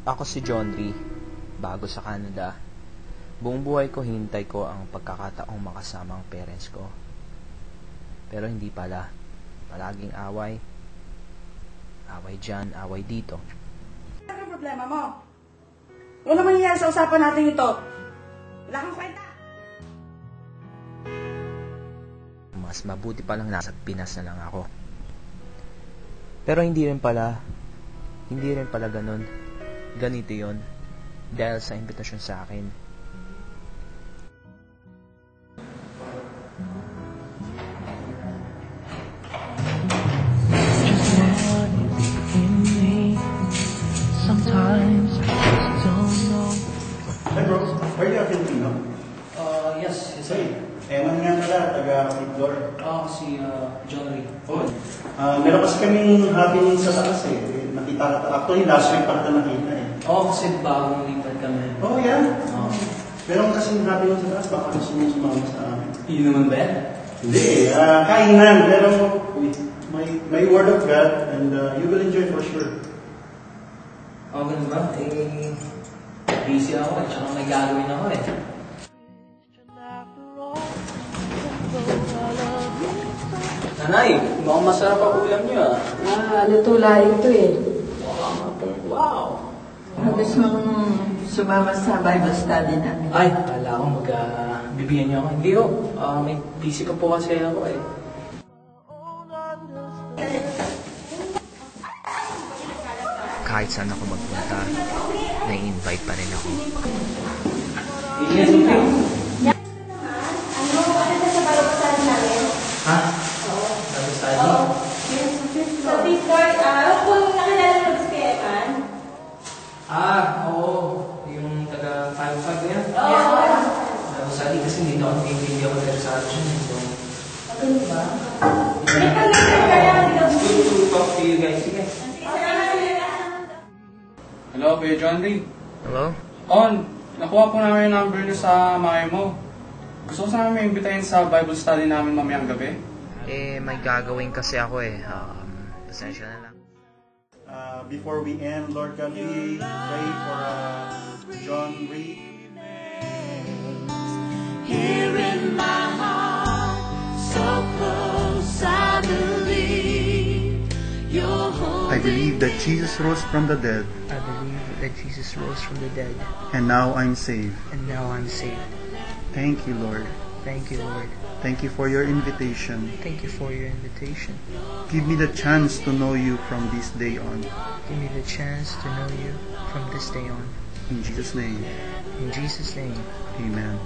Ako si John Ree, bago sa Canada. Buong buhay ko hinintay ko ang pagkakataong makasama ang parents ko. Pero hindi pala. Palaging away. Away dyan, away dito. Ano ang problema mo? Ano mangyayari sa usapan natin ito? Wala kang kwenta. Mas mabuti palang nasa Pinas na lang ako. Pero hindi rin pala ganun. Ganito yon dahil sa imbitasyon sa akin. Hey bro, are you a Filipino? Yes, yes, Hey, ewan nga pala, taga-Kapitdor. si John Ree. Oh. Meron kasi kaming happening sa taas Nakita ka actually last week pa kita nakita Kasi bagong lipat kami. Oh yeah? Meron kasing happening sa taas, baka gusto mo sumama sa amin. Yun naman ba? Hindi, kainan, pero may word of God and you will enjoy for sure. Ganun ba? Busy ako tsaka may gagawin ako Nanay, mukhang masarap ang ulam niyo Luto laing ito Wow! Gusto mong sumama sa Bible study namin? Ay, akala ko bibigyan niyo ako. Hindi may busy pa po kasi ako Kahit saan ako magpunta, na-invite pa rin ako. Yes, okay. Ha? Oo. Bible study? Oo. Sa Discord, kung nakilala mo si Stefan. Oo. Yung taga-5-5 na yan? Oo. Bible study kasi hindi ako interesado siya. So, Ganun ba? May pag-ibig kaya hindi ka to talk to you guys. Sige. Hello, Kuya John Ree. Hello? Nakuha po namin yung number niyo sa mami mo. Gusto ko sana may imbitahin sa Bible study namin mamayang gabi. May gagawin kasi ako pasensya na lang. Before we end, Lord God, we pray for John Ree. Here in my heart, so close, I believe you're holding. I believe that Jesus rose from the dead, I believe that Jesus rose from the dead, and now I'm saved. and now I'm saved. Thank you, Lord. Thank you, Lord. Thank you for your invitation. Thank you for your invitation. Give me the chance to know you from this day on. Give me the chance to know you from this day on. In Jesus' name, In Jesus' name, amen.